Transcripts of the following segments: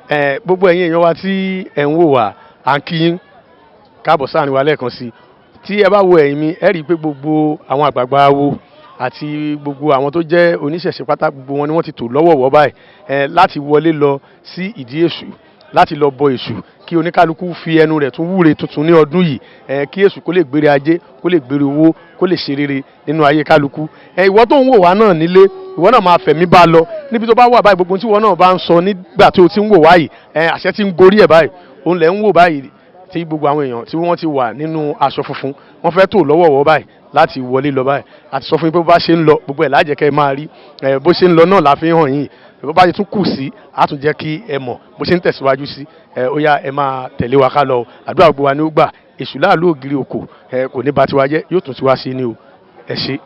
gbogbo ẹ̀yin èèyàn wa tí ẹ̀ ń wò wá à ń kí yín káàbọ̀ sáàrin wa lẹ́ẹ̀kan sí tí ẹ bá wo ẹ̀yìn mi ẹ rí i pé gbogbo àwọn àgbààgbà wo àti gbogbo àwọn tó jẹ́ oníṣẹ̀ṣe pátá gbogbo wọn ni wọ́n ti tò lọ́wọ̀ọ̀wọ́ báyìí láti wọlé lọ sí ìdí èṣù láti lọ bọ èṣù kí oníkálukú fi ẹnu rẹ̀ tún wúre tuntun ní ọdún yìí kí èṣù kó lè gbére ajé kó lè gbére owó kó lè ṣe rere nínú ayé kálukú ìwọ tó ń wò wá náà nílé ìwọ náà máa fẹ̀mí bá lọ níbi tó bá wà báyìí gbogbo tí ìwọ náà bá ń sọ nígbà tó ti ń wò wáyìí àṣẹ ti ń gorí ẹ̀ báyìí òun lẹ̀ ń wò báyìí tí gbogbo àwọn èèyàn tí wọ́n ti wà nínú aṣọ funfun wọ́n fẹ́ tò lọ́wọ́ọ̀wọ́ báyìí láti wọlé lọ báyìí àti sọ fún yín pé bó bá ṣe ń lọ gbogbo ẹ̀ lájẹ̀kẹ́ máa rí bó ṣe ń lọ náà la fi hàn yín bó bá ṣe tún kù sí á tún jẹ́ kí ẹ mọ̀ bó ṣe ń tẹ̀síwájú sí ó yá ẹ máa tẹ̀lé wa ká lọ àdúrà gbogbo wa ni ó gbà èṣù láàlú ògiri òkò kò ní ba tiwa jẹ́ yóò tún tiwa sí ni o ẹ ṣé.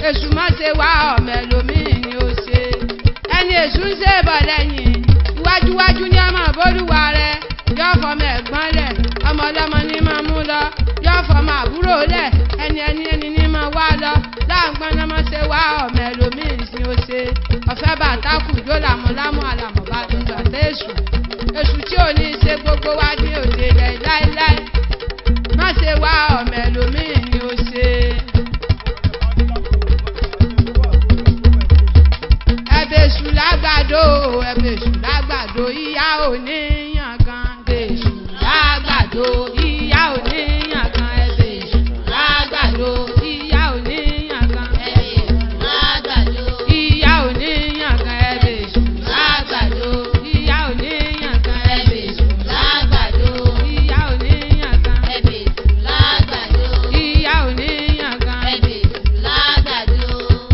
Èṣù má ṣe wá ọmọ ẹlòmíì ni ó ṣe ẹni èṣù ń ṣe bọ̀ lẹ́yìn iwájúwájú ní ọmọ bólúwa rẹ yóò fọmọ ẹ̀gbọ́n lẹ̀ ọmọ ọlọ́mọ ní máa mú lọ yóò fọmọ àbúrò lẹ̀ ẹni ní máa wá lọ láàgbọ́n náà má ṣe wá ọmọ ẹlòmíì ni ó ṣe ọ̀fẹ́ bàtàkù yóò làmúlámú àlàmọ̀ bá tún gbà tẹ́ èṣù tí ò ní ṣe gbogbo wá ní òde rẹ̀ láéláé má ṣe wá ọmọ ẹlòmíì ni ó ṣe. Èṣù lágbàdo ìyá oníyàn kan èṣù lágbàdo ìyá oníyàn kan èṣù lágbàdo ìyá oníyàn kan èṣù lágbàdo ìyá oníyàn kan èṣù lágbàdo ìyá oníyàn kan èṣù lágbàdo ìyá oníyàn kan èṣù lágbàdo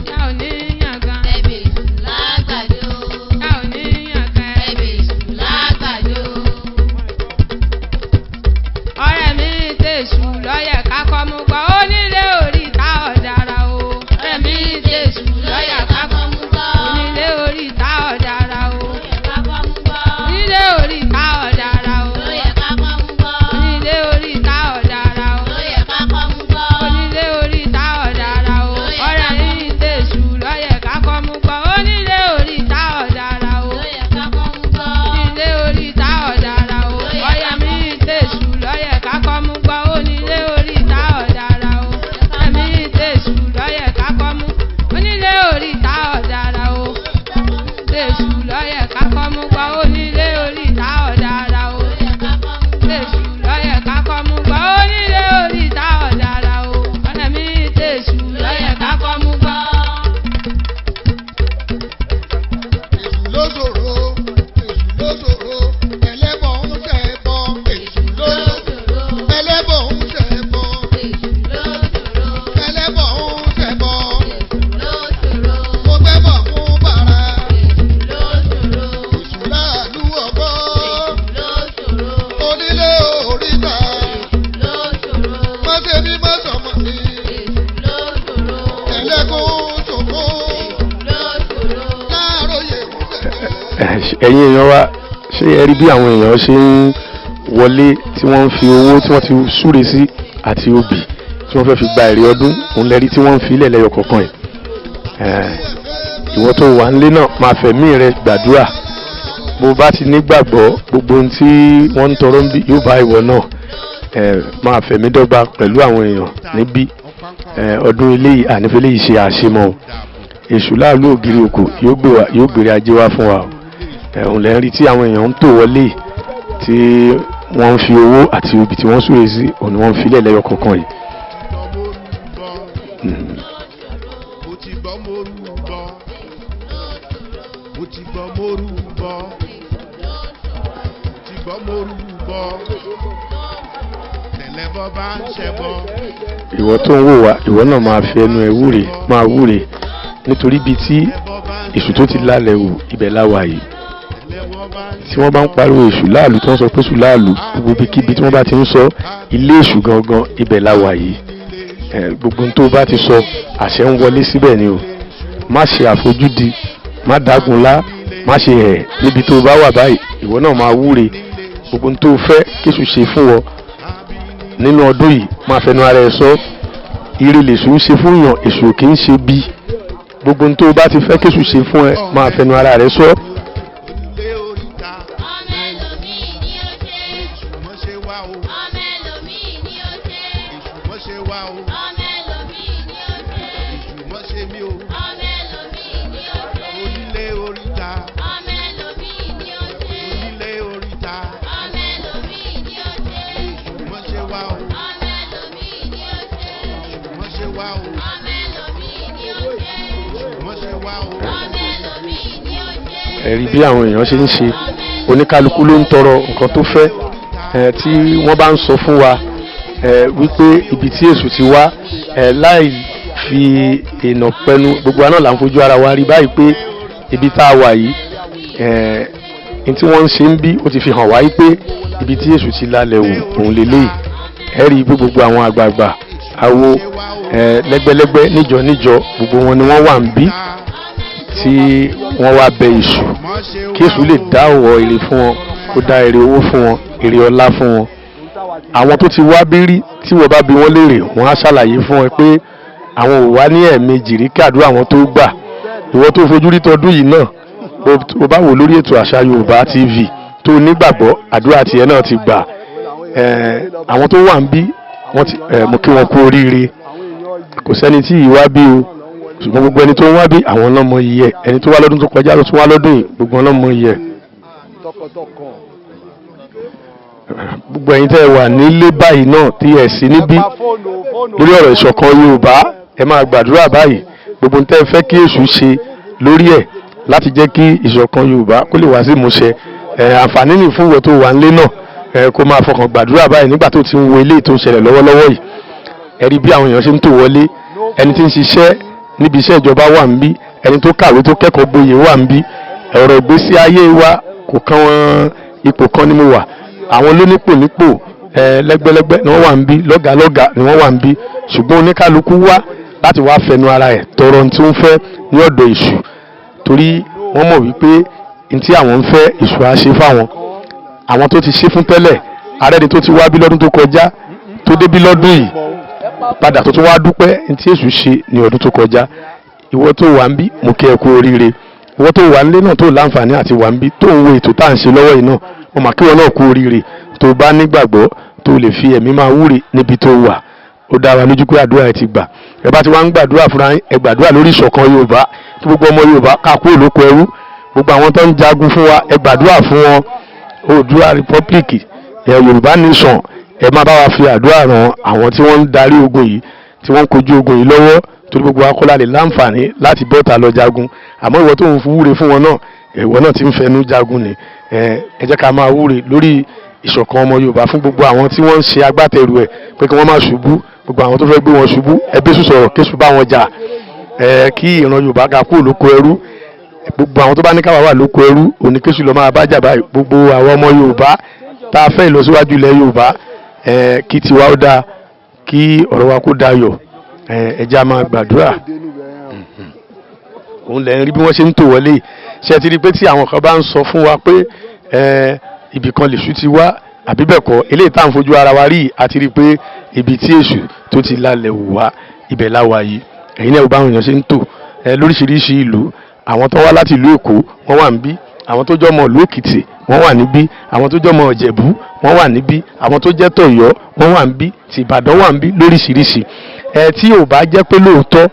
ìyá oníyàn kan èṣù lágbàdo ìyá oníyàn kan èṣù lágbàdo. Ọ̀rẹ́ mi tẹ̀sù lọ́yẹ̀ kákọ́ mú gbọ́ onílé oríta ọ̀dàrà o. Ọ̀rẹ́ mi tẹ̀sù lọ́yẹ̀ kákọ́ mú gbọ́ onílé oríta ọ̀dàrà o. Onílé oríta ọ̀dàrà o. Onílé oríta ọ̀dàrà o. Onílé oríta ọ̀dàrà o. Ọ̀rẹ́ mi tẹ̀sù lọ́yẹ̀ kákọ́ mú gbọ́ onílé oríta ọ̀dàrà o. Onílé oríta ọ̀dàrà o. Ọ̀rẹ́ mi tẹ̀sù lọ́yẹ̀ kákọ́ mú gbọ́ onílé oríta ọ̀dàrà o. Ẹ̀mí tẹ̀sù lọ́yẹ̀ kákọ́ mú onílé oríta ọ̀dàrà o. Tẹ̀sù lọ́yẹ̀ kákọ́ mú gbọ́ onílé oríta ọ̀dàrà o. Tẹ̀sù lọ́yẹ̀ kákọ́ mú gbọ́ onílé oríta ọ̀dàrà o. Ẹ̀mí tẹ̀sù lọ́yẹ̀ kákọ́ mú gbọ́. ẹ̀yin èèyàn wa ṣé ẹ rí bí àwọn èèyàn ṣe ń wọlé tí wọ́n ń fi owó tí wọ́n ti súre sí àti obì tí wọ́n fẹ́ fi gba èrè ọdún òun lẹ́rí tí wọ́n ń fi lẹ́lẹ́yọ kọ̀ọ̀kan ẹ̀ ìwọ tó wà nílé náà máa fẹ̀mí rẹ gbàdúrà bó bá ti nígbàgbọ́ gbogbo ohun tí wọ́n ń tọrọ ń bí yóò bá ìwọ náà máa fẹ̀mí dọ́gba pẹ̀lú àwọn èèyàn níbí ọdún eléyìí ànífẹ́ eléyìí ṣe àṣemọ́ o èṣù láàlú ògiri òkò yóò gbèrè ajé wá fún wa o òun lẹ́ ń rí tí àwọn èèyàn ń tò wọlé tí wọ́n ń fi owó àti obì tí wọ́n súre sí òun ni wọ́n ń filẹ̀ lẹ́yọ kọ̀ọ̀kan yìí. ìwọ tó ń wò wá ìwọ náà máa fi ẹnu ẹ wúre máa wúre nítorí ibi tí èṣù tó ti lálẹ́ wò ibẹ̀ láwa yìí tí wọ́n bá ń pariwo èṣù láàlú tí wọ́n sọ pé èṣù láàlú gbogbo ibikíbi tí wọ́n bá ti ń sọ ilé èṣù gangan ibẹ̀ láwa yìí gbogbo tó bá ti sọ àṣẹ ń wọlé síbẹ̀ ni o má ṣe àfojúdi má dágunlá má ṣe ẹ̀ níbi tó bá wà báyìí ìwọ náà máa wúre gbogbo tó fẹ́ kéṣù ṣe fún ọ nínú ọdún yìí máa fẹnu ara ẹ sọ ire lèṣù ń ṣe fún yàn èṣù kì í ṣe bí gbogbo tó bá ti fẹ́ kéṣù ṣe fún ẹ máa fẹnu ara rẹ sọ. ẹ̀rí bí àwọn èèyàn ṣe ń ṣe oníkálukú ló ń tọrọ nǹkan tó fẹ́ tí wọ́n bá ń sọ fún wa wípé ibi tí èṣù ti wá láì fi èèyàn pẹnu gbogbo àná là ń fojú ara wa rí báyìí pé ibi tá a wà yìí ní tí wọ́n ń ṣe ń bí ó ti fi hàn wá pé ibi tí èṣù ti lálẹ́ wò òun lélẹ́yìí ẹ̀rí bí gbogbo àwọn àgbààgbà awo lẹ́gbẹ́lẹ́gbẹ́ níjọ gbogbo wọn ni wọ́n wà ń bí tí wọ́n wá bẹ èṣù kí èṣù lè dá ọ̀wọ̀ èrè fún wọn kó dá èrè owó fún wọn èrè ọlá fún wọn. àwọn tó ti wá bí rí tí wọ́n bá bi wọ́n léèrè wọ́n á ṣàlàyé fún wọn pé àwọn ò wá ní ẹ̀ẹ̀mejì rí kí àdúrà wọn tó gbà ìwọ tó fojú rí tọdún yìí náà o bá wò lórí ètò àṣà Yorùbá TV tó nígbàgbọ́ àdúrà tiẹ̀ náà ti gbà àwọn tó wà ń bí mo kí wọn kú oríire kò sẹ́ni tí ìwá bí o ṣùgbọ́n gbogbo ẹni tó ń wá bí àwọn náà mọ iye ẹni tó wá lọ́dún tó kọjá ló tún wá lọ́dún yìí gbogbo náà mọ iye. gbogbo ẹ̀yin tẹ́ ẹ wà nílé báyìí náà tí ẹ sí níbí lórí ọ̀rọ̀ ìṣọ̀kan Yorùbá ẹ máa gbàdúrà báyìí gbogbo tẹ́ ẹ fẹ́ kí èṣù ṣe lórí ẹ̀ láti jẹ́ kí ìṣọ̀kan Yorùbá kó lè wá sí ìmúṣẹ àǹfààní nì fún ìwọ tó wà nílé náà kó máa fọkàn gbàdúrà báyìí nígbà tó ti ń wo ilé tó ń ṣẹlẹ̀ lọ́wọ́lọ́wọ́ yìí ẹ rí bí àwọn èèyàn ṣe ń tò wọlé ẹni tí ń ṣiṣẹ́ níbi iṣẹ́ ìjọba wà ń bí ẹni tó kàwé tó kẹ́kọ̀ọ́ gboyè wà ń bí ọ̀rọ̀ ìgbésí ayé wa kò kàn wọ́n ipò kan ni mo wà àwọn lónípò lẹ́gbẹ́lẹ́gbẹ́ ni wọ́n wà ń bí lọ́gàlọ́gà ni wọ́n wà ń bí ṣùgbọ́n oníkálukú wá láti wá fẹnu ara ẹ̀ tọrọ ohun tí ó ń fẹ́ ní ọ̀dọ̀ èṣù torí wọ́n mọ̀ wípé ohun tí àwọn ń fẹ́ èṣù á ṣe fáwọn àwọn tó ti ṣe fún tẹ́lẹ̀ arẹ́ni tó ti wá bí lọ́dún tó kọjá tó dé bí lọ́dún yìí padà tó tún wá dúpẹ́ ní tí èṣù ṣe ní ọdún tó kọjá ìwọ tó wà ń bí mo kí ẹ kú oríire ìwọ tó wà nílé náà tó láǹfààní àti wà ń bí tó ń wo ètò tá à ń ṣe lọ́wọ́ yìí náà mo mà kí wọn náà kú oríire tó bá nígbàgbọ́ tó lè fi ẹ̀mí máa wúre níbi tó wà ó dá wa lójú pé àdúrà ẹ ti gbà ẹ bá ti wá ń gbàdúrà fúnra ẹ gbàdúrà lórí ìṣọ̀kan Yorùbá kí gbogbo ọmọ Yorùbá ká kúrò lóko ẹrú gbogbo àwọn tó ń jagun fún wa ẹ gbàdúrà fún wọn Oòduà Republic Yorùbá Nation ẹ máa bá wa fi àdúrà ràn àwọn tí wọ́n ń darí ogun yìí tí wọ́n ń kojú ogun yìí lọ́wọ́ torí gbogbo akọ́lá lè láǹfààní láti bọ́ta lọ jagun àmọ́ ìwọ tó ń wúre fún wọn náà ìwọ náà ti ń fẹnu jagun ni ẹ jẹ́ ká máa wúre lórí ìṣọ̀kan ọmọ Yorùbá fún gbogbo àwọn tí wọ́n ń ṣe agbátẹrù ẹ̀ pé kí wọ́n má ṣubú gbogbo àwọn tó fẹ́ gbé wọn ṣubú ẹbí sọ̀rọ̀ kéṣù bá wọn jà kí ìran Yorùbá ga kúrò lóko ẹrú gbogbo àwọn tó bá ní káwá wà lóko ẹrú òní kéṣù lọ máa bá jà báyìí gbogbo àwọn ọmọ Yorùbá tá a fẹ́ ìlọsíwájú ilẹ̀ Yorùbá kí tiwa ó dáa kí ọ̀rọ̀ wa kó dayọ̀ ẹjẹ́ a máa gbàdúrà òun lẹ́yìn rí bí wọ́n ṣe ń tò wọlé ṣe ti rí pé tí àwọn kan bá ń sọ fún wa pé ibì kan lèṣù ti wá àbí bẹ́ẹ̀ kọ́ eléyìí tá à ń fojú ara wa rí àti rí pé ibi tí èṣù tó ti lálẹ́ wò wá ibẹ̀ láwa yìí ẹ̀yin náà bá àwọn èèyàn ṣe ń tò lóríṣiríṣi ìlú àwọn tó wá láti ìlú Èkó wọ́n wà níbí àwọn tó jọmọ ìlú Èkìtì wọ́n wà níbí àwọn tó jọmọ Ìjẹ̀bú wọ́n wà níbí àwọn tó jẹ́ tọ̀yọ́ wọ́n wà níbí ti Ìbàdàn wà níbí lóríṣiríṣi tí ò bá jẹ́ pé lóòótọ́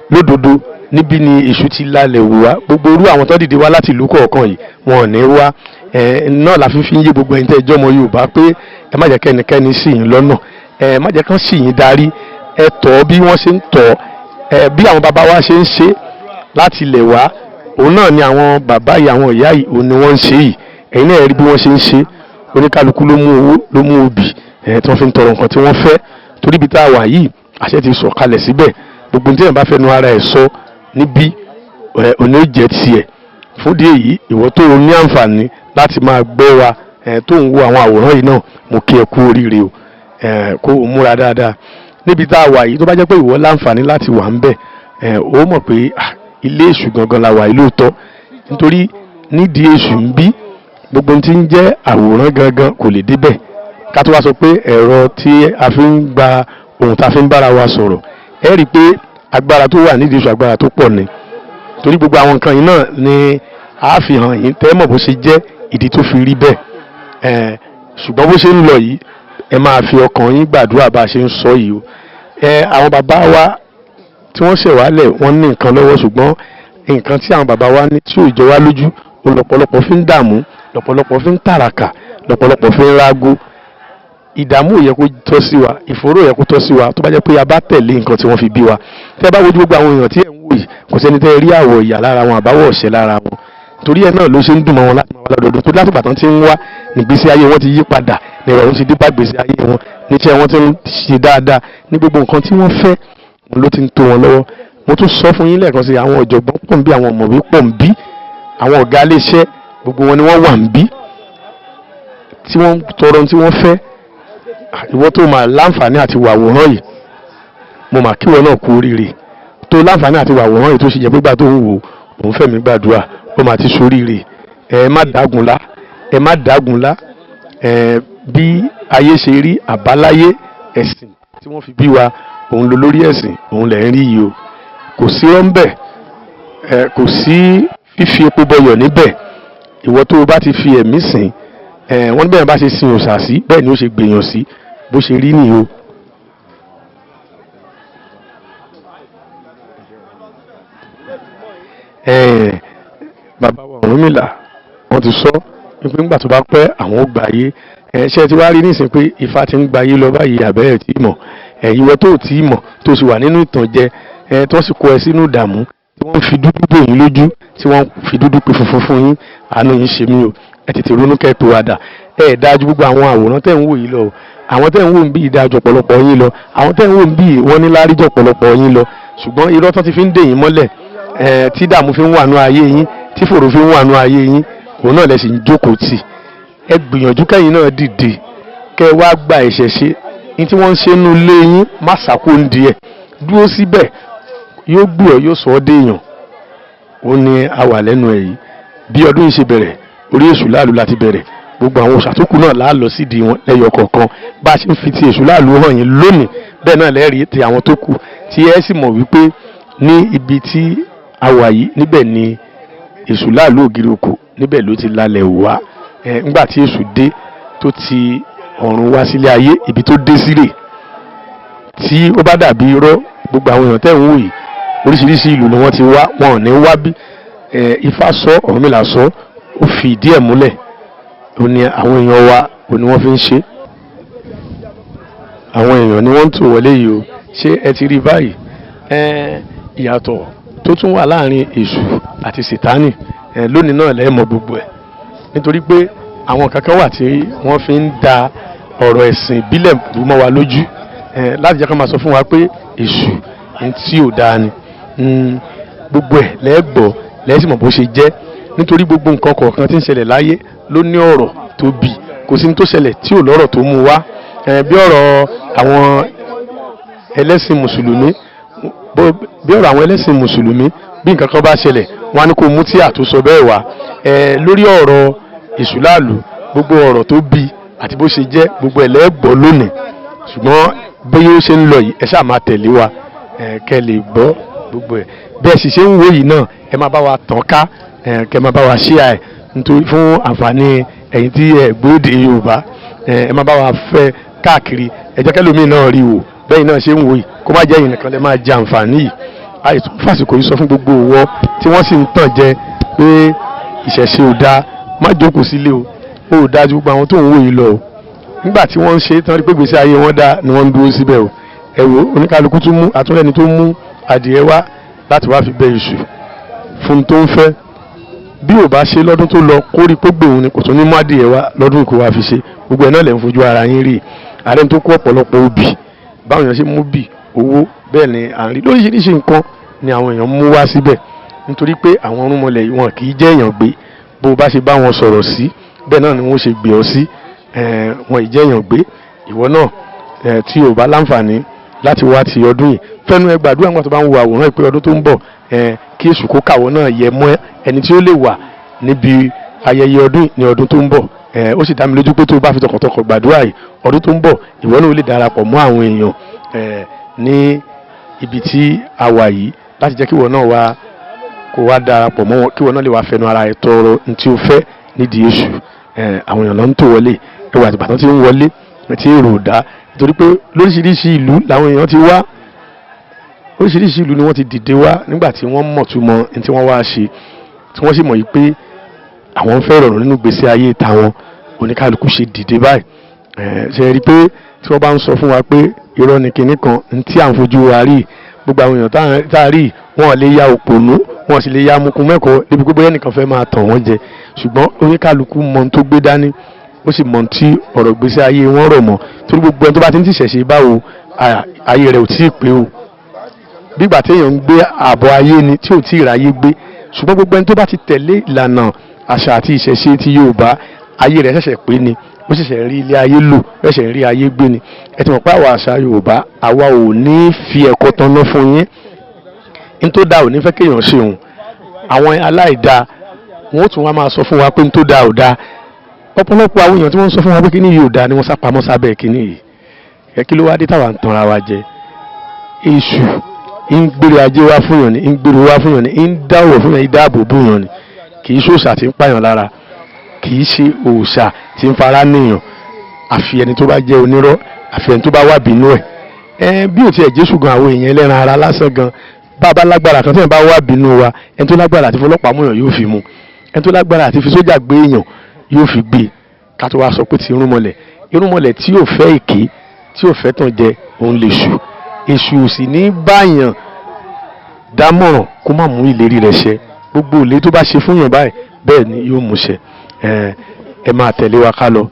lódodo níbí ni èṣù ti lálẹ́ wò wá gbogbo irú àwọn tó dìde wá láti ìlú kọ̀ọ̀kan yìí wọn ò ní wá náà la fi ń yé gbogbo ẹ̀yin tẹ́ ẹ jọmọ Yorùbá pé ẹ má jẹ́ kẹ́nikẹ́ni ṣì yín lọ́nà ẹ má jẹ́ kán ṣì yín darí ẹ tọ́ bí wọ́n ṣe ń tọ́ bí àwọn bàbá wa ṣe ń ṣe láti ilẹ̀ wá òun náà ni àwọn bàbá yìí àwọn ìyá yìí òun ni wọ́n ń ṣe yìí ẹ̀yin náà rí bí wọ́n ṣe ń ṣe oníkálukú ló mú owó ló mú obì tí wọ́n fi ń tọrọ nǹkan tí wọ́n fẹ́ torí ibi tá a wà yìí àṣẹ ti sọ̀ kalẹ̀ síbẹ̀ gbogbo tí èèyàn bá fẹ́ nu ara ẹ̀ sọ níbí òní ó jẹ́ tiẹ̀ fún díẹ̀ yìí ìwọ tó o ní àǹfààní láti máa gbọ́ wa tó ń wo àwọn àwòrán yìí náà mo kí ẹ kú oríire o kó o múra dáadáa níbi tá a wà yìí tó bá jẹ́ pé ìwọ láǹfààní láti wà ń bẹ̀ ó mọ̀ pé ilé èṣù gangan la wà yìí lóòótọ́ nítorí nídìí èṣù ń bí gbogbo tí ń jẹ́ àwòrán gangan kò lè débẹ̀ ká tó wá sọ pé ẹ̀rọ tí a fi ń gba ohun tá a fi ń bára wa sọ̀rọ̀ ẹ rí i pé agbára tó wà nídìí èṣù agbára tó pọ̀ ni torí gbogbo àwọn nǹkan yìí náà ni a fi hàn yín tẹ́ mọ̀ bó ṣe jẹ́ ìdí tó fi rí bẹ́ẹ̀ ṣùgbọ́n bó ṣe ń lọ yìí ẹ máa fi ọkàn yín gbàdúrà bá a ṣe ń sọ yìí o àwọn bàbá wa tí wọ́n ṣẹ̀wálẹ̀ wọ́n ní nǹkan lọ́wọ́ ṣùgbọ́n nǹkan tí àwọn bàbá wa ní tí ò jọ wá lójú lọ́pọ̀lọpọ̀ fi ń dààmú lọ́pọ̀lọpọ̀ fi ń tàràkà lọ́pọ̀lọpọ̀ fi ń rágó ìdààmú ò yẹ kó tọ́ sí wa ìfòòró ò yẹ kó tọ́ sí wa tó bá jẹ́ pé a bá tẹ̀lé nǹkan tí wọ́n fi bí wa tẹ́ bá wojú gbogbo àwọn èèyàn tí ẹ̀ ń wò yìí kò sẹ́ni tẹ́ rí àwọ̀ ìyà lára wọn àbáwọ̀ ọ̀ṣẹ́ lára wọn torí ẹ̀ náà ló ṣe ń dùn mọ́ wọn láti máa wá lọ́dọọdún tó láti bàtán tí ń wá nígbésí ayé wọn ti yí padà ní ìrọ̀rùn ti dé bá gbèsè ayé wọn níṣẹ́ wọn ti ń ṣe dáadáa ní gbogbo nǹkan tí wọ́n fẹ́ wọn ló ti ń tó wọn lọ́wọ́ mo tún sọ fún yín lẹ́ẹ̀kan sí àwọn ọ̀jọ̀gbọ́n pọ̀ ń bí àwọn ọ̀mọ̀wé pọ̀ ń bí àwọn ọ̀gá iléeṣẹ́ gbogbo wọn ni wọ́n wà ń bí tí wọ́n tọrọ tí wọ́n fẹ́ ìwọ tó máa láǹfààní àti wà àwòrán yìí mo mà kí wọn náà kú oríire tó láǹfààní àti wà àwòrán yìí tó ṣe jẹ́ gbígbà tó ń wò òun fẹ̀mí gbàdúrà ó máa ti ṣoríire ẹ má dágunlá bí ayé ṣe rí àbáláyé ẹ̀sìn tí wọ́n fi bí wa òun ló lórí ẹ̀sìn òun lẹ̀ ń rí yìí o kò sí rọ́ńbẹ̀ kò sí fífi epo bọyọ̀ níbẹ̀ ìwọ tó o bá ti fi ẹ̀mí sìn wọ́n ní bẹ́ẹ̀ bá ṣe sin òòṣà sí bẹ́ẹ̀ ni ó ṣe gbèyàn sí bó ṣe rí nìyí o. bàbá wa Ọ̀rúnmìlà wọ́n ti sọ pé nígbà tó bá pẹ́ àwọn ó gbàyé ṣé ti wá rí nísìnyí pé Ifá ti ń gbàyé lọ báyìí àbẹ́rẹ́ tí mọ̀ ìwọ tó tí mọ̀ tó sì wà nínú ìtànjẹ tí wọ́n sì kó ẹ sínú ìdààmú tí wọ́n fi dúdú bò yín lójú tí wọ́n fi dúdú pe funfun fún yín àánú yín ṣe mí o ẹ tètè ronú kẹ́ tó wàdà dájú gbogbo àwọn àwòrán tẹ́ ń wò yìí lọ o àwọn tẹ́ ń wò ń bí ìdájọ́ ọ̀pọ̀lọpọ̀ yín lọ àwọn tẹ́ ń wò ń bí wọ́n ní láríjọ́ ọ̀pọ̀lọpọ̀ yín lọ ṣùgbọ́n irọ́ tán ti fi ń dè yín mọ́lẹ̀ tí dààmú fi ń wà nú ayé yín tí fòrò fi ń wà nú ayé yín òun náà lẹ sì ń jókòó tì ẹ gbìyànjú kẹ́yìn náà dìde kẹ́ wá gba ẹ̀ṣẹ̀ ṣe ní tí wọ́n ń ṣe nú ilé yín má sàkóńdì ẹ̀ dúró síbẹ̀ yóò gbù ọ́ yóò sọ ọ́ déèyàn ó ní a wà lẹ́nu ẹ̀ yìí bí ọdún yìí ṣe bẹ̀rẹ̀ orí èṣù láàlú láti bẹ̀rẹ̀ gbogbo àwọn òṣàtókù náà láàlọ́ sídìí wọn lẹ́yọ kọ̀ọ̀kan bá a ṣe ń fi ti èṣù láàlú hàn yín lónìí bẹ́ẹ̀ náà lẹ́rìí ti àwọn tó kù tí ẹ sì mọ̀ wípé ní ibi tí a wà yìí níbẹ̀ ni èṣù láàlú ògiri òkò níbẹ̀ ló ti lálẹ́ wá ńgbà tí èṣù dé tó ti ọ̀run wá sílé ayé ibi tó dé sílẹ̀ tí ó bá dàbí irọ́ gbogbo àwọn èèyàn tẹ́ ń wò yìí oríṣiríṣi ìlú ni wọ́n ti wá wọn ò ní wá bí Ifá sọ Ọ̀rúnmìlà sọ ó fi ìdí ẹ̀ múlẹ̀ ó ní àwọn èèyàn wa ò ní wọ́n fi ń ṣe àwọn èèyàn ni wọ́n ń tò wọlé yìí o ṣé ẹ ti rí báyìí ìyàtọ̀ tó tún wà láàrin èṣù àti sìtánì lónìí náà lẹ́ẹ̀ mọ̀ gbogbo ẹ̀ nítorí pé àwọn kankan wà tí wọ́n fi ń da ọ̀rọ̀ ẹ̀sìn ìbílẹ̀ rú mọ́ wa lójú láti jẹ́ ká máa sọ fún wa pé èṣù tí ò dáa ni gbogbo ẹ̀ lẹ́ẹ̀gbọ́ lẹ́ẹ̀sì mọ̀ bó ṣe jẹ́ nítorí gbogbo nǹkan kọ̀ọ̀kan tí ń ṣẹlẹ̀ láyé ló ní ọ̀rọ̀ tó bì kò sí ní tó ṣẹlẹ̀ tí ò lọ́rọ̀ tó mú wá bí ọ̀rọ̀ àwọn ẹlẹ́sìn mùsùlùmí bí nǹkan kan bá ṣẹlẹ̀ wọ́n á ní kó mú tí àtúnṣọ bẹ́ẹ̀ wá lórí ọ̀rọ̀ èṣù láàlú gbogbo ọ̀rọ̀ tó bì àti bó ṣe jẹ́ gbogbo ẹ̀ lẹ́ẹ̀gbọ́ lónìí ṣùgbọ́n bóyá ó ṣe ń lọ yìí ẹ ṣáà máa tẹ̀lé wa kẹ́ lè gbọ́ gbogbo ẹ̀ bẹ́ẹ̀ sì ṣe ń wò yìí náà ẹ máa bá wa tàn ká kẹ́ máa bá wa share ẹ̀ nítorí fún àǹfààní ẹ̀yin tí ẹ gbóde Yorùbá ẹ máa bá wa fẹ́ káàkiri ẹ jẹ́ kẹ́lòmíì náà rí wò bẹ́ẹ̀ náà ṣe ń wò yìí kó má jẹ́ ẹ̀yin nìkan lẹ máa jẹ àǹfààní yìí àìsàn fàsìkò yìí sọ fún gbogbo òwò tí wọ́n sì ń tàn jẹ pé ìṣẹ̀ṣe ò dáa má jókòó sílé o ó dáa ju gbogbo àwọn tó ń wò yìí lọ o nígbà tí wọ́n ń ṣe tán rí pé gbèsè ayé wọn dáa ni wọ́n ń dúró síbẹ̀ o ẹ wò oníkálukú tún mú àtúnlẹ́ni tó mú adìẹ wá láti wá fi bẹ èṣù fún tó ń fẹ́ bí ò bá ṣe lọ́dún tó lọ kó rí pé gbòòrùn ni kò tún ní mú adìyẹ wá lọ́dún kó wá fi ṣe gbogbo ẹ̀ náà lẹ̀ ń fojú ara yín rí ààrẹ tó kó ọ̀pọ̀lọpọ̀ obì báwọn èèyàn ṣe mú bì owó bẹ́ẹ̀ ni à ń rí lóríṣiríṣi nǹkan ni àwọn èèyàn mú wá síbẹ̀ nítorí pé àwọn irúnmọlẹ̀ wọn kì í jẹ́ èèyàn gbé bó o bá ṣe bá wọn sọ̀rọ̀ sí bẹ́ẹ̀ náà ni wọ́n ṣe gbé ọ sí wọn ì jẹ́ èèyàn gbé ìwọ náà tí o bá láǹfààní láti wá ti ọdún yìí fẹ́nu ẹ gbàdúrà nígbà tó bá ń wo àwòrán ìpè ọdún tó ń bọ̀ kí èṣù kó kàwọ́ náà yẹ mọ́ ẹni tí ó lè wà níbi ayẹyẹ ọdún ní ọdún tó ń bọ̀ ó sì dá mi lójú pé tó o bá fi tọkàntọkàn gbàdúrà yìí ọdún tó ń bọ̀ ìwọ náà ó lè darapọ̀ mọ́ àwọn èèyàn ní ibi tí a wà yìí láti jẹ́ kí ìwọ náà wá kó wá darapọ̀ mọ́ wọn kí ìwọ náà lè wá fẹnu ara ẹ̀ tọrọ ní tí o fẹ́ nídìí èṣù àwọn èèyàn lọ ń tò wọlé ẹwà àtìgbàtàn tí ń wọlé tí èrò dá nítorí pé lóríṣiríṣi ìlú làwọn èèyàn ti wá oríṣiríṣi ìlú ni wọ́n ti dìde wá nígbà tí wọ́n mọ̀ túmọ̀ ní tí wọ́n wá ṣe tí wọ́n sì mọ̀ yìí pé àwọn fẹ́ rọrùn nínú gbèsè ayé tàwọn oníkálukú ṣe dìde báyìí ṣe rí i pé tí wọ́n bá ń sọ fún wa pé irọ́ ni kinní kan ní tí à ń fojú wa rí gbogbo àwọn èèyàn tá a rí wọn lè ya òpònú wọn sì lè ya amukun mẹ́kọ̀ọ́ débi pé bóyá nìkan fẹ́ máa tàn wọ́n jẹ ṣùgbọ́n oníkálukú mọ ohun tó gbé dání ó sì mọ tí ọ̀rọ̀ gbèsè ayé wọn rọ̀ mọ́ torí gbogbo ẹni tó bá ti ń tìṣẹ̀ṣe báwo ayé rẹ̀ ò tí ì pé o bí ìgbà téèyàn ń gbé ààbọ̀ ayé ni tí ò tí ì ráyé gbé ṣùgbọ́n gbogbo ẹni tó bá ti tẹ̀lé ìlànà àṣà àti ìṣẹ̀ṣe ti Yorùbá ayé rẹ̀ ṣẹ̀ṣẹ̀ pé ni ó ṣẹ̀ṣẹ̀ rí ilé ayé lò ṣẹ̀ṣẹ̀ rí ayé gbé ni ẹ ti mọ̀ pé àwa àṣà Yorùbá àwa ò ní fi ẹ̀kọ́ tanná fún yín ní tó dáa ò ní fẹ́ kéèyàn ṣe òun àwọn aláìdáa wọn ó tún wá máa sọ fún wa pé ní tó dáa ò dáa ọ̀pọ̀lọpọ̀ àwọn èèyàn tí wọ́n ń sọ fún wa pé kíní yìí ò dáa ni wọ́n sá pamọ́ sábẹ́ kíní yìí kí ló wá dé táwa ń tanra wa jẹ èṣù ń gbére ajé wá fún yàn ni ń gbére wá fún yàn ni ń dáwọ̀ fún yàn ń dáàbò bò yàn ni kì í ṣe òòṣà tí ń pààyàn lára kì í ṣe òòṣà tí ń fara níyàn àfi ẹni tó bá jẹ́ onírọ́ àfi ẹni tó bá wà bínú ẹ̀ bí ò tiẹ̀ jésù gan àwọn èèyàn ẹlẹ́ran ara lásán gan bàbá lágbára kan tí wọ́n bá wà bínú wa ẹni tó lágbára àti fọlọ́pàá mú yàn yóò fi mú ẹni tó lágbára àti fi sójà gbé èèyàn yóò fi gbé ká tó wá sọ pé ti irúnmọlẹ̀ tí yóò fẹ́ èké tí yóò fẹ́ tàn jẹ òun lè ṣù èṣù ò sì ní báyàn dámọ̀ràn kó má mú ìlérí rẹ̀ ṣẹ gbogbo ìlérí tó bá ṣe fún yàn báyìí bẹ́ẹ̀ ni yóò mú ṣẹ ẹ máa tẹ̀lé wa ká lọ.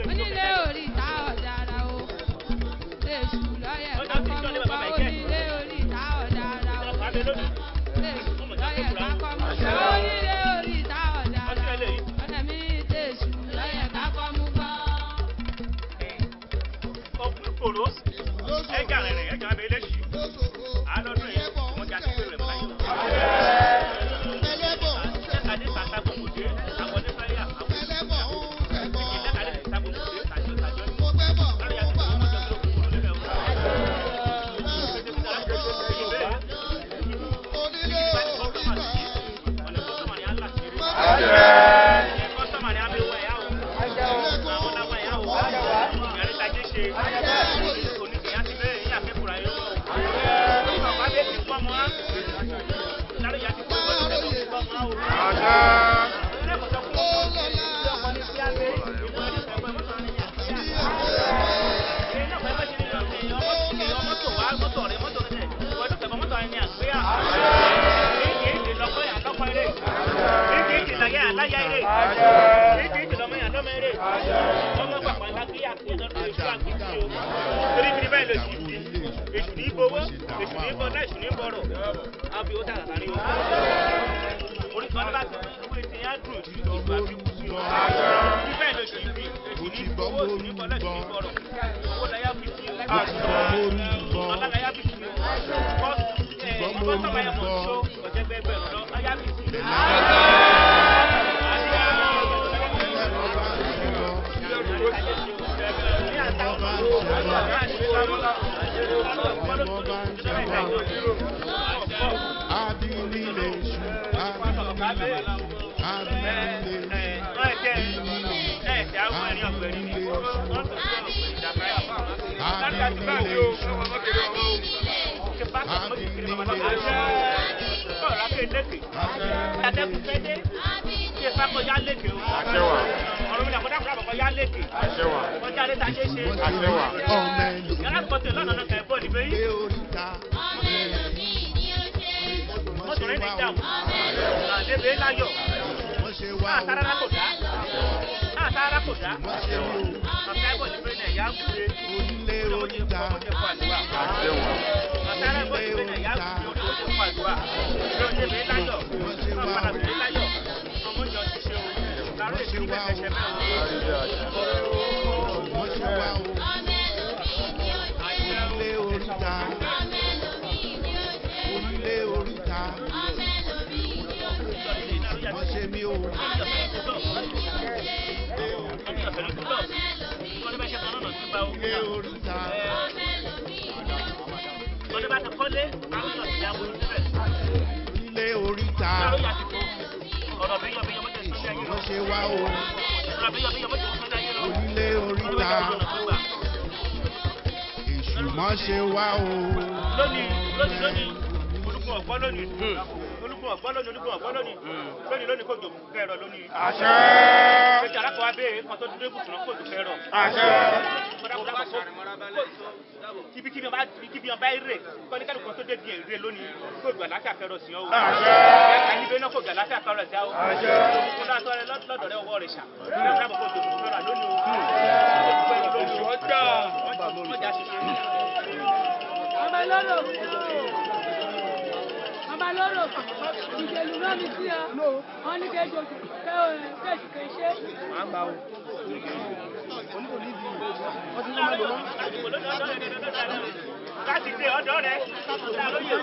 Onílé orí ìta ọ̀dàrà o. kòró ẹ̀jà rẹ̀ ẹ̀jà abẹ́ eléṣì àádọ́dún yìí wọ́n jà sí pé rẹ̀ báyìí. ẹ̀kadé tàtà gbòmòdé àwọn onífẹ́yà àwọn ẹ̀kadé tàtà gbòmòdé tàjọ́ lórí yàtọ̀ tó wọ́n jọ sí òkú lórí ẹ̀wọ̀n. Kọ́sọ́mà ni a bí wọ ẹ̀yà o, àwọn náà wọ ẹ̀yà o, ìyàrí tajé ṣe, oníkèyà ti bẹ́ẹ̀ yíyà kẹ́kọ̀ọ́ ayé o. Bàbá bẹ́ẹ̀ ti pọ́ mọ́ á, lárí ìyá ti pọ́ mọ́ á o. Ilé ìkọ̀sọ́ fún ọkọ̀ ní sí àgbẹ̀, ìlú ẹni pẹ̀pẹ̀ mọ́tò ní àkíyà. Ilé náà pẹ̀pẹ̀ ṣe ní ọmọ wá mọ́tò rẹ̀ mọ́tò rẹ̀ wọ́n tó pẹ̀pẹ̀ mọ́tò ní àgbéyà. Èyí lọ́kọ́ yà lọ́kọ́ eré. Èyí láyà láyà eré. Èyí lọ́mọ yà lọ́mọ eré. Ọmọ pàpà lákìyà sí ẹ̀dọ́dún èṣù àkìtì o. Torí bí báyìí lè ṣì fi èṣù ní gbowó, èṣù ní bọ́lá, èṣù ní bọ̀rọ̀. Àbí ó tààrà láàrin o. Orí kan bá ti wí ti yá dùn sí ìgbà tí kú sí o. Bí báyìí lè ṣì fi èṣù ní gbowó, èṣù ní bọ́lá, èṣù ní bọ̀rọ̀. Owó láyà fi fi o. Ọlá láyà fi fi o. Kọ́sọ̀mọ̀ yẹn mọ̀ tó ọ̀jẹ̀gbẹ̀gbẹ̀rún lọ, láyà fi fi o. Lónìí kò jò kẹrọ lónìí. Àṣẹ. Ṣé àràkọ abẹ́ kan tó dúró kùtù náà kò jò kẹrọ. Àṣẹ. Kíbi ọba ire kọ́ni kálukú kan tó dé di èrè lónìí kò jò àlàáfíà kẹrọ sí ọ. Àṣẹ. Àyíké náà kò jò àlàáfíà kẹrọ sí ọ. Àṣẹ. Òkú náà tọ́ lọ́dọ̀ rẹ̀ ọwọ́ rẹ̀ ṣà. Ṣé àràkọ kò jò kẹrọ lónìí o. Ọjà ṣiṣẹ́. Ọba lọ́rọ̀ ìjẹ̀lú náà mi sí ẹ wọ́n ní kéjò kéèṣì kéṣe. Màá gbà ó. Láti dé ọ̀dọ̀ rẹ̀ lóye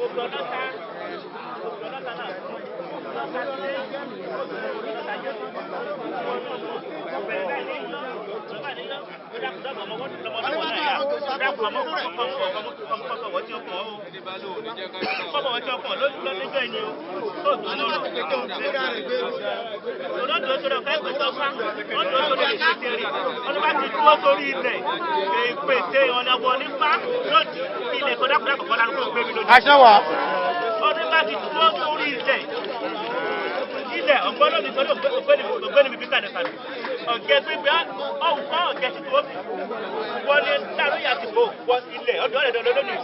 ògbọ̀nọ́ta náà. Ọdún bá ti dúró sórí ilẹ̀. Ilẹ̀ ọ̀gbọ́n ní pẹ̀lú ògbẹ́ni bíbí kàdẹ̀kàdẹ̀. Ọ̀gẹ́ gbígbé ọ̀gẹ́ ti tó wọlé láàrin àtìkò wọ ilẹ̀ ọdún ọ̀rẹ́dọ̀ lónìí.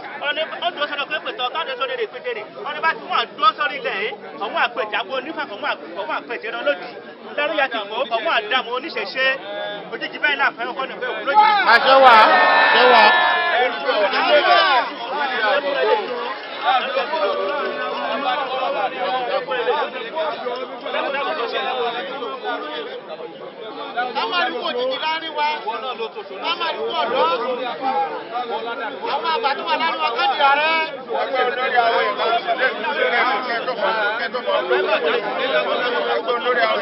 Ọdún ọ̀sán ọ̀pẹ́ pẹ̀tọ̀ káàdẹ̀ sórí rẹ̀ pété. Ọdún bá ti wọ́n dúró sórí ilẹ̀ yìí, ọ̀wọ́n àpẹjàgbó onífàkọ̀ ọ̀wọ́n àpẹjẹrán lódì. Láàrin àtìkò ọ̀wọ́n àdàmú oníṣẹ̀ṣe. Òjijì báyìí náà fẹ́ ọkọ̀ nìfẹ́ òkú lójijì. Àṣẹwà. a máa rí òjijì láàrin wa a máa rí ọ̀dọ́ àwọn àgbà tó wà láàrin wa káàdì ààrẹ. ẹgbẹ́ olórí àwọn ìlànà kẹ́tọ́ olórí àwọn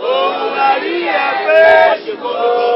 Oh, rí ẹgbẹ́.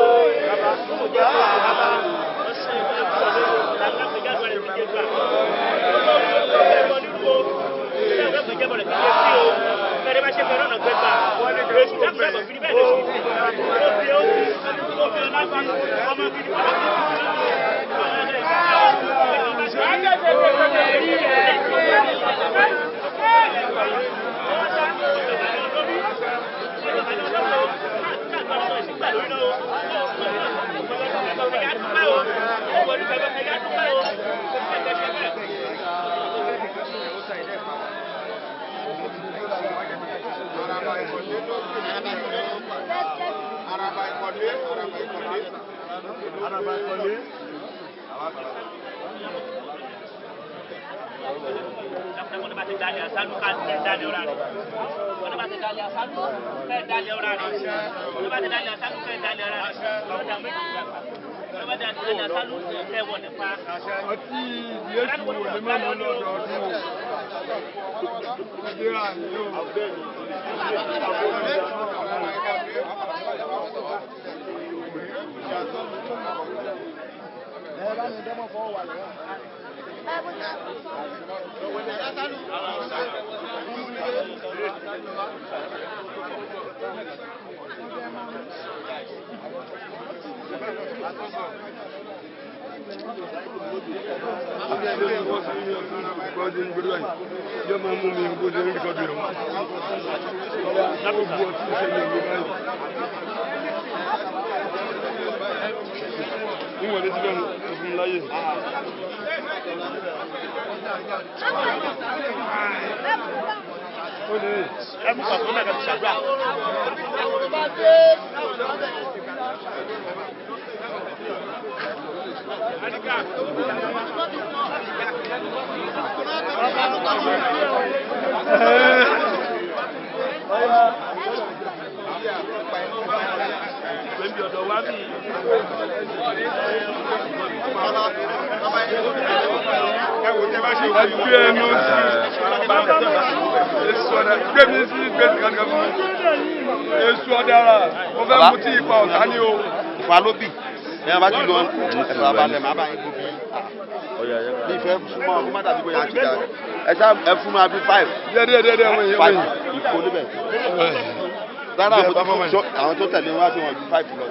Àwọn tó tẹ̀lé wá sí wọn ju 5 lọ.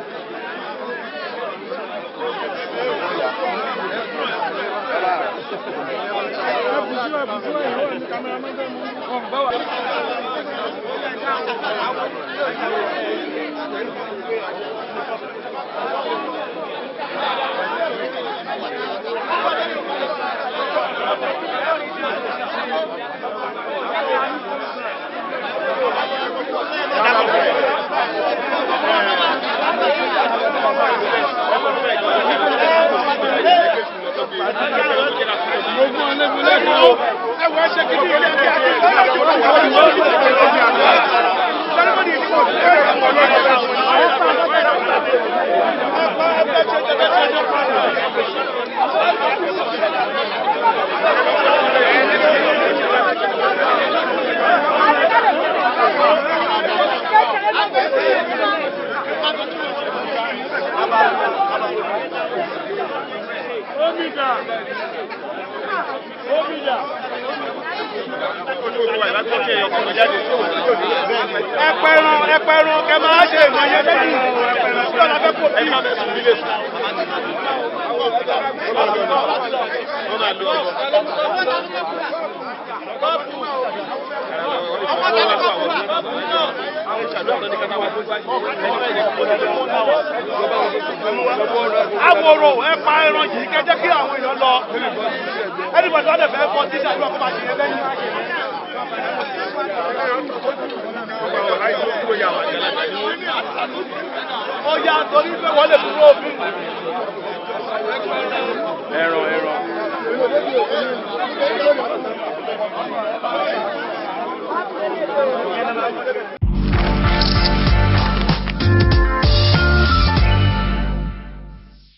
Ẹpẹ̀rún ẹ máa ṣe ìmọ̀ yẹn lẹ́yìn tí ọ̀nà fẹ́ kó bí. Àwòrò ẹ̀pà ẹran yìí kẹjẹ́ kí àwọn èèyàn lọ. Ẹni bọ̀dọ̀ ọ̀dẹ̀ fẹ́ fọ́ tí ìṣàdúrà kó máa ṣe yẹn lẹ́yìn. Ó yá torí pé wọ́n lè dúró òfin. Ẹran.